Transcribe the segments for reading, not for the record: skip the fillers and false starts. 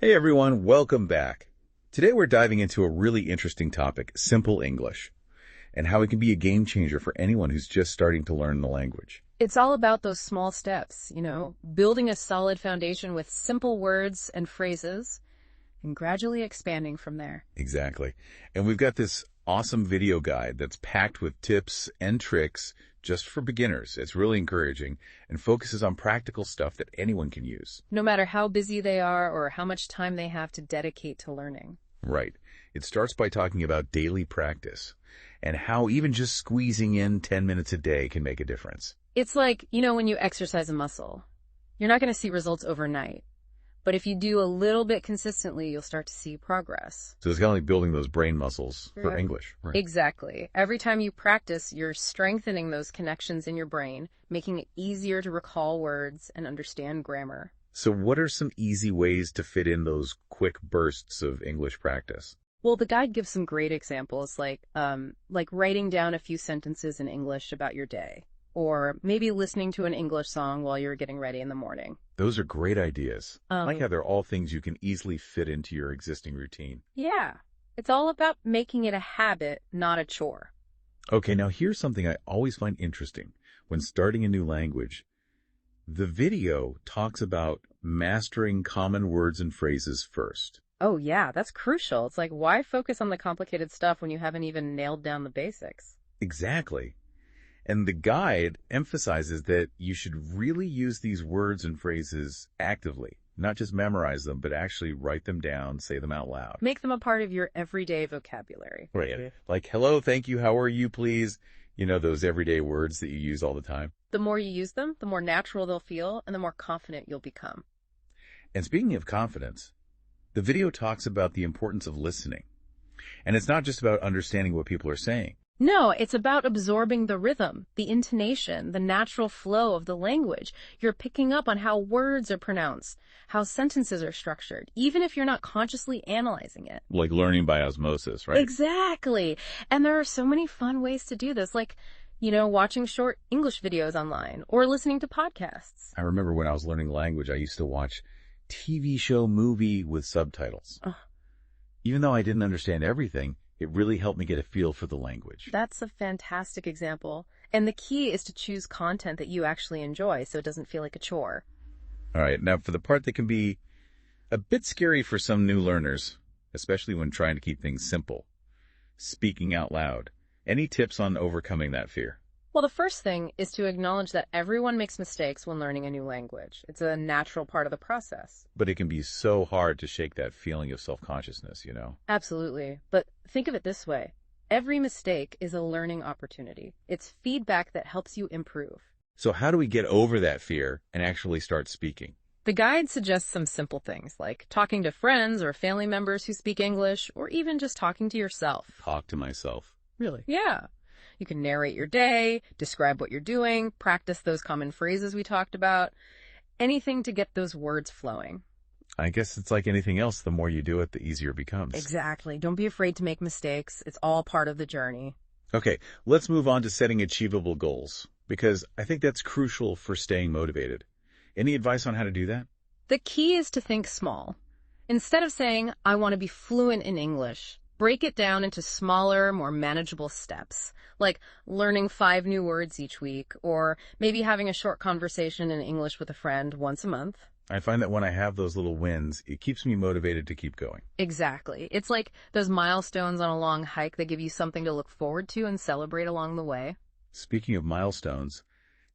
Hey everyone, welcome back. Today we're diving into a really interesting topic, simple English, and how it can be a game changer for anyone who's just starting to learn the language. It's all about those small steps, building a solid foundation with simple words and phrases and gradually expanding from there. Exactly. And we've got this awesome video guide that's packed with tips and tricks just for beginners. It's really encouraging and focuses on practical stuff that anyone can use. No matter how busy they are or how much time they have to dedicate to learning. Right. It starts by talking about daily practice and how even just squeezing in 10 minutes a day can make a difference. It's like, when you exercise a muscle. You're not going to see results overnight. But if you do a little bit consistently, you'll start to see progress. So it's kind of like building those brain muscles for English, right? Exactly. Every time you practice, you're strengthening those connections in your brain, making it easier to recall words and understand grammar. So what are some easy ways to fit in those quick bursts of English practice? Well, the guide gives some great examples, like writing down a few sentences in English about your day, or maybe listening to an English song while you're getting ready in the morning. Those are great ideas. I like how they're all things you can easily fit into your existing routine. Yeah, it's all about making it a habit, not a chore. Okay, now here's something I always find interesting when starting a new language. The video talks about mastering common words and phrases first. Oh yeah, that's crucial. It's like, why focus on the complicated stuff when you haven't even nailed down the basics? Exactly. And the guide emphasizes that you should really use these words and phrases actively, not just memorize them, but actually write them down, say them out loud. Make them a part of your everyday vocabulary. Right. Like, hello, thank you, how are you, please? You know, those everyday words that you use all the time. The more you use them, the more natural they'll feel, and the more confident you'll become. And speaking of confidence, the video talks about the importance of listening. And it's not just about understanding what people are saying. No, it's about absorbing the rhythm, the intonation, the natural flow of the language. You're picking up on how words are pronounced, how sentences are structured, even if you're not consciously analyzing it. Like learning by osmosis, right? Exactly. And there are so many fun ways to do this, like, watching short English videos online or listening to podcasts. I remember when I was learning language, I used to watch TV show movie with subtitles. Even though I didn't understand everything, it really helped me get a feel for the language. That's a fantastic example. And the key is to choose content that you actually enjoy so it doesn't feel like a chore. All right, now for the part that can be a bit scary for some new learners, especially when trying to keep things simple, speaking out loud. Any tips on overcoming that fear? Well, the first thing is to acknowledge that everyone makes mistakes when learning a new language. It's a natural part of the process. But it can be so hard to shake that feeling of self-consciousness, Absolutely. But think of it this way. Every mistake is a learning opportunity. It's feedback that helps you improve. So how do we get over that fear and actually start speaking? The guide suggests some simple things like talking to friends or family members who speak English, or even just talking to yourself. Talk to myself. Really? Yeah. You can narrate your day, describe what you're doing, practice those common phrases we talked about, anything to get those words flowing. I guess it's like anything else. The more you do it, the easier it becomes. Exactly. Don't be afraid to make mistakes. It's all part of the journey. Okay, let's move on to setting achievable goals, because I think that's crucial for staying motivated. Any advice on how to do that? The key is to think small. Instead of saying, I want to be fluent in English, break it down into smaller, more manageable steps, like learning 5 new words each week, or maybe having a short conversation in English with a friend once a month. I find that when I have those little wins, it keeps me motivated to keep going. Exactly. It's like those milestones on a long hike that give you something to look forward to and celebrate along the way. Speaking of milestones,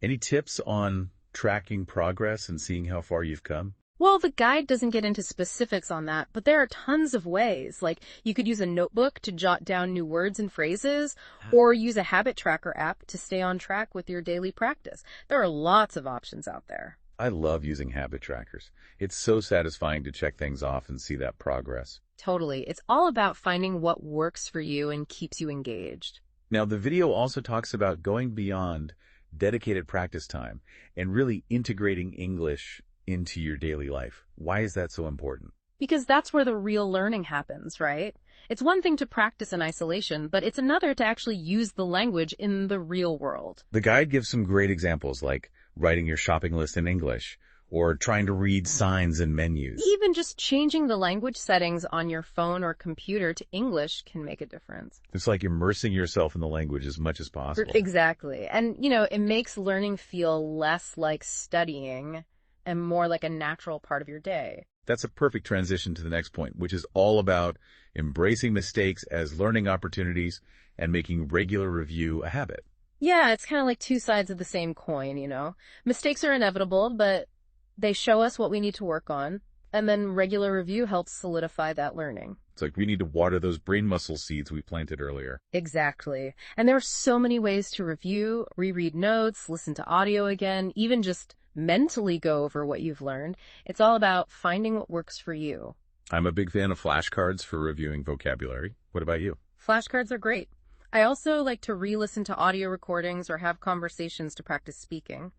any tips on tracking progress and seeing how far you've come? Well, the guide doesn't get into specifics on that, but there are tons of ways. Like, you could use a notebook to jot down new words and phrases, or use a habit tracker app to stay on track with your daily practice. There are lots of options out there. I love using habit trackers. It's so satisfying to check things off and see that progress. Totally. It's all about finding what works for you and keeps you engaged. Now, the video also talks about going beyond dedicated practice time and really integrating English into your daily life. Why is that so important? Because that's where the real learning happens, right? It's one thing to practice in isolation, but it's another to actually use the language in the real world. The guide gives some great examples like writing your shopping list in English or trying to read signs and menus. Even just changing the language settings on your phone or computer to English can make a difference. It's like immersing yourself in the language as much as possible. Exactly. And, it makes learning feel less like studying and more like a natural part of your day. That's a perfect transition to the next point, which is all about embracing mistakes as learning opportunities and making regular review a habit. Yeah, it's kind of like two sides of the same coin. Mistakes are inevitable, but they show us what we need to work on, and then regular review helps solidify that learning. It's like we need to water those brain muscle seeds we planted earlier. Exactly. And there are so many ways to review, reread notes, listen to audio again, even just mentally go over what you've learned. It's all about finding what works for you. I'm a big fan of flashcards for reviewing vocabulary. What about you? Flashcards are great. I also like to re-listen to audio recordings or have conversations to practice speaking.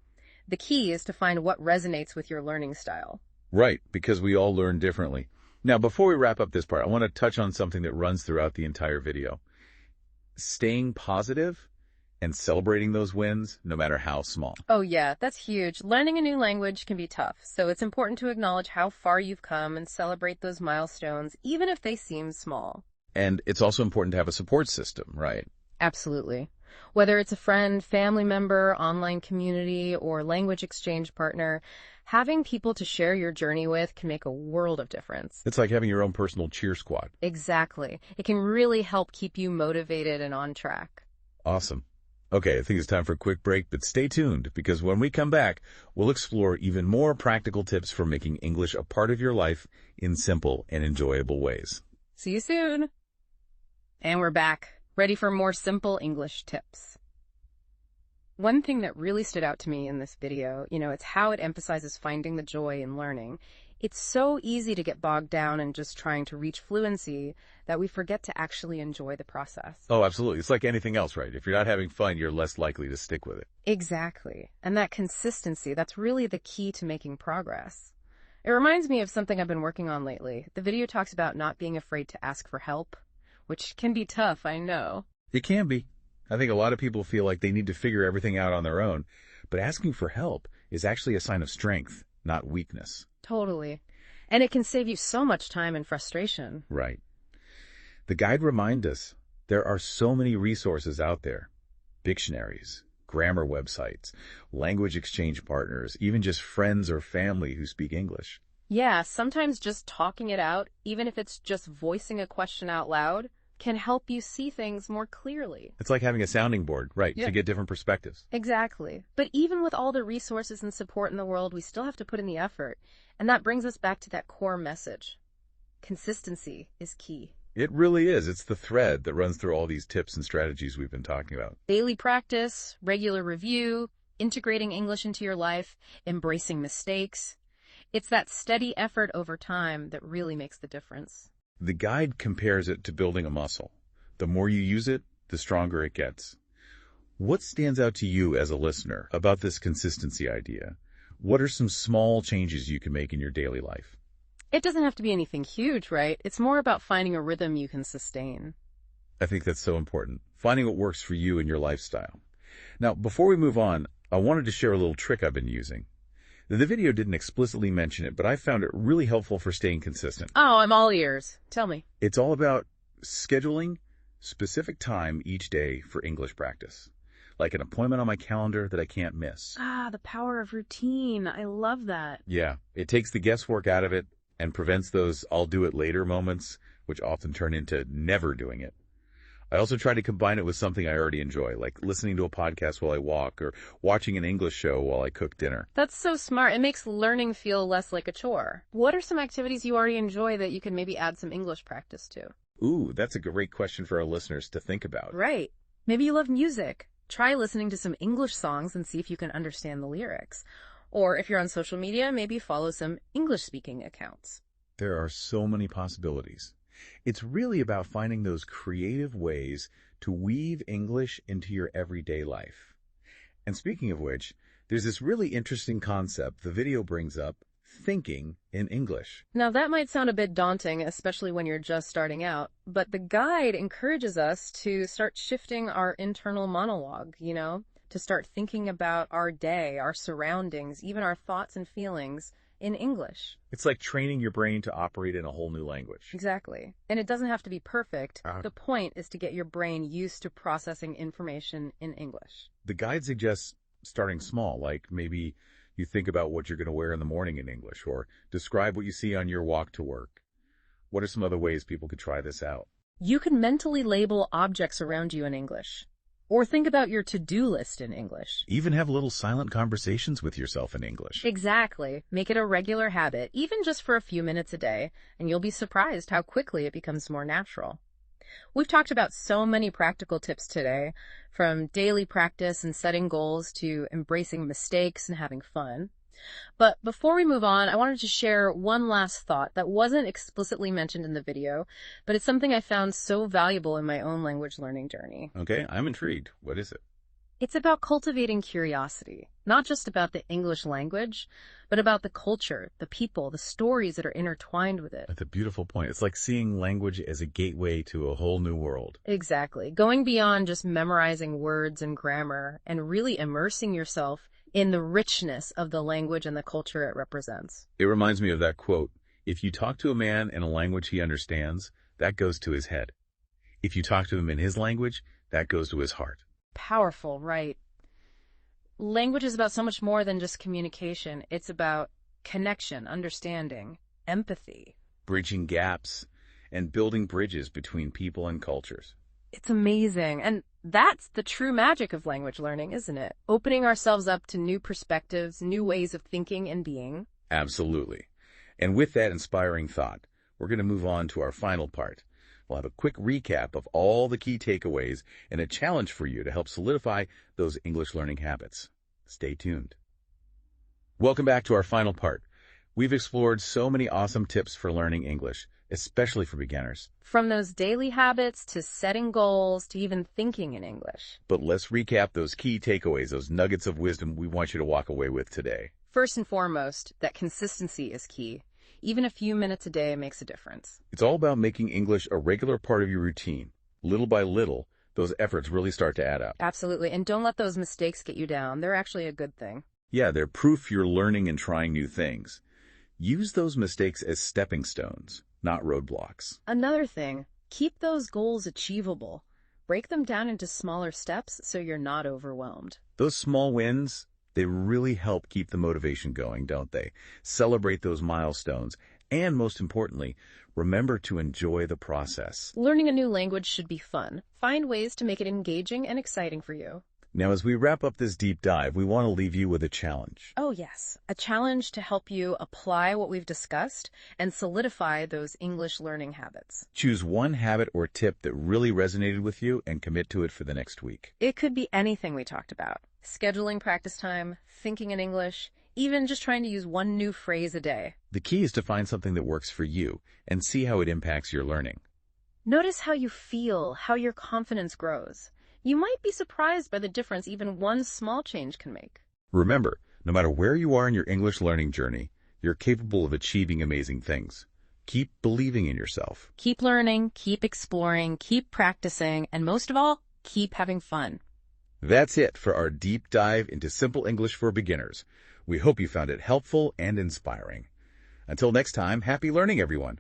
The key is to find what resonates with your learning style. Right, because we all learn differently. Now, before we wrap up this part, I want to touch on something that runs throughout the entire video. Staying positive and celebrating those wins, no matter how small. Oh yeah, that's huge. Learning a new language can be tough, so it's important to acknowledge how far you've come and celebrate those milestones, even if they seem small. And it's also important to have a support system, right? Absolutely. Whether it's a friend, family member, online community, or language exchange partner, having people to share your journey with can make a world of difference. It's like having your own personal cheer squad. Exactly. It can really help keep you motivated and on track. Awesome. Okay, I think it's time for a quick break, but stay tuned, because when we come back, we'll explore even more practical tips for making English a part of your life in simple and enjoyable ways. See you soon. And we're back, ready for more simple English tips. One thing that really stood out to me in this video, it's how it emphasizes finding the joy in learning. It's so easy to get bogged down in just trying to reach fluency that we forget to actually enjoy the process. Oh, absolutely. It's like anything else, right? If you're not having fun, you're less likely to stick with it. Exactly. And that consistency, that's really the key to making progress. It reminds me of something I've been working on lately. The video talks about not being afraid to ask for help, which can be tough, I know. It can be. I think a lot of people feel like they need to figure everything out on their own, but asking for help is actually a sign of strength, not weakness. Totally. And it can save you so much time and frustration. Right. The guide reminds us there are so many resources out there. Dictionaries, grammar websites, language exchange partners, even just friends or family who speak English. Yeah, sometimes just talking it out, even if it's just voicing a question out loud, can help you see things more clearly. It's like having a sounding board, right, Yeah. to get different perspectives. Exactly. But even with all the resources and support in the world, we still have to put in the effort. And that brings us back to that core message. Consistency is key. It really is. It's the thread that runs through all these tips and strategies we've been talking about. Daily practice, regular review, integrating English into your life, embracing mistakes. It's that steady effort over time that really makes the difference. The guide compares it to building a muscle. The more you use it, the stronger it gets. What stands out to you as a listener about this consistency idea? What are some small changes you can make in your daily life? It doesn't have to be anything huge, right? It's more about finding a rhythm you can sustain. I think that's so important. Finding what works for you and your lifestyle. Now, before we move on, I wanted to share a little trick I've been using. The video didn't explicitly mention it, but I found it really helpful for staying consistent. Oh, I'm all ears. Tell me. It's all about scheduling specific time each day for English practice, like an appointment on my calendar that I can't miss. Ah, the power of routine. I love that. Yeah, it takes the guesswork out of it and prevents those I'll do it later moments, which often turn into never doing it. I also try to combine it with something I already enjoy, like listening to a podcast while I walk or watching an English show while I cook dinner. That's so smart. It makes learning feel less like a chore. What are some activities you already enjoy that you can maybe add some English practice to? Ooh, that's a great question for our listeners to think about. Right. Maybe you love music. Try listening to some English songs and see if you can understand the lyrics. Or if you're on social media, maybe follow some English-speaking accounts. There are so many possibilities. It's really about finding those creative ways to weave English into your everyday life. And speaking of which, there's this really interesting concept the video brings up, thinking in English. Now that might sound a bit daunting, especially when you're just starting out, but the guide encourages us to start shifting our internal monologue, to to start thinking about our day, our surroundings, even our thoughts and feelings in English. It's like training your brain to operate in a whole new language. Exactly. And it doesn't have to be perfect. Ah. The point is to get your brain used to processing information in English. The guide suggests starting small, like maybe you think about what you're going to wear in the morning in English, or describe what you see on your walk to work. What are some other ways people could try this out? You can mentally label objects around you in English, or think about your to-do list in English. Even have little silent conversations with yourself in English. Exactly. Make it a regular habit, even just for a few minutes a day, and you'll be surprised how quickly it becomes more natural. We've talked about so many practical tips today, from daily practice and setting goals to embracing mistakes and having fun. But before we move on, I wanted to share one last thought that wasn't explicitly mentioned in the video, but it's something I found so valuable in my own language learning journey. Okay, I'm intrigued. What is it? It's about cultivating curiosity, not just about the English language, but about the culture, the people, the stories that are intertwined with it. That's a beautiful point. It's like seeing language as a gateway to a whole new world. Exactly. Going beyond just memorizing words and grammar and really immersing yourself in the richness of the language and the culture it represents. It reminds me of that quote, if you talk to a man in a language he understands, that goes to his head. If you talk to him in his language, that goes to his heart. Powerful, right? Language is about so much more than just communication. It's about connection, understanding, empathy. Bridging gaps and building bridges between people and cultures. It's amazing. And that's the true magic of language learning, isn't it? Opening ourselves up to new perspectives, new ways of thinking and being. Absolutely. And with that inspiring thought, we're going to move on to our final part. We'll have a quick recap of all the key takeaways and a challenge for you to help solidify those English learning habits. Stay tuned. Welcome back to our final part. We've explored so many awesome tips for learning English, especially for beginners. From those daily habits to setting goals to even thinking in English. But let's recap those key takeaways, those nuggets of wisdom we want you to walk away with today. First and foremost, that consistency is key. Even a few minutes a day makes a difference. It's all about making English a regular part of your routine. Little by little, those efforts really start to add up. Absolutely. And don't let those mistakes get you down. They're actually a good thing. Yeah, they're proof you're learning and trying new things. Use those mistakes as stepping stones, not roadblocks. Another thing, keep those goals achievable. Break them down into smaller steps so you're not overwhelmed. Those small wins, they really help keep the motivation going, don't they? Celebrate those milestones. And most importantly, remember to enjoy the process. Learning a new language should be fun. Find ways to make it engaging and exciting for you. Now, as we wrap up this deep dive, we want to leave you with a challenge. Oh, yes. A challenge to help you apply what we've discussed and solidify those English learning habits. Choose one habit or tip that really resonated with you and commit to it for the next week. It could be anything we talked about. Scheduling practice time, thinking in English, even just trying to use one new phrase a day. The key is to find something that works for you and see how it impacts your learning. Notice how you feel, how your confidence grows. You might be surprised by the difference even one small change can make. Remember, no matter where you are in your English learning journey, you're capable of achieving amazing things. Keep believing in yourself. Keep learning, keep exploring, keep practicing, and most of all, keep having fun. That's it for our deep dive into simple English for beginners. We hope you found it helpful and inspiring. Until next time, happy learning, everyone.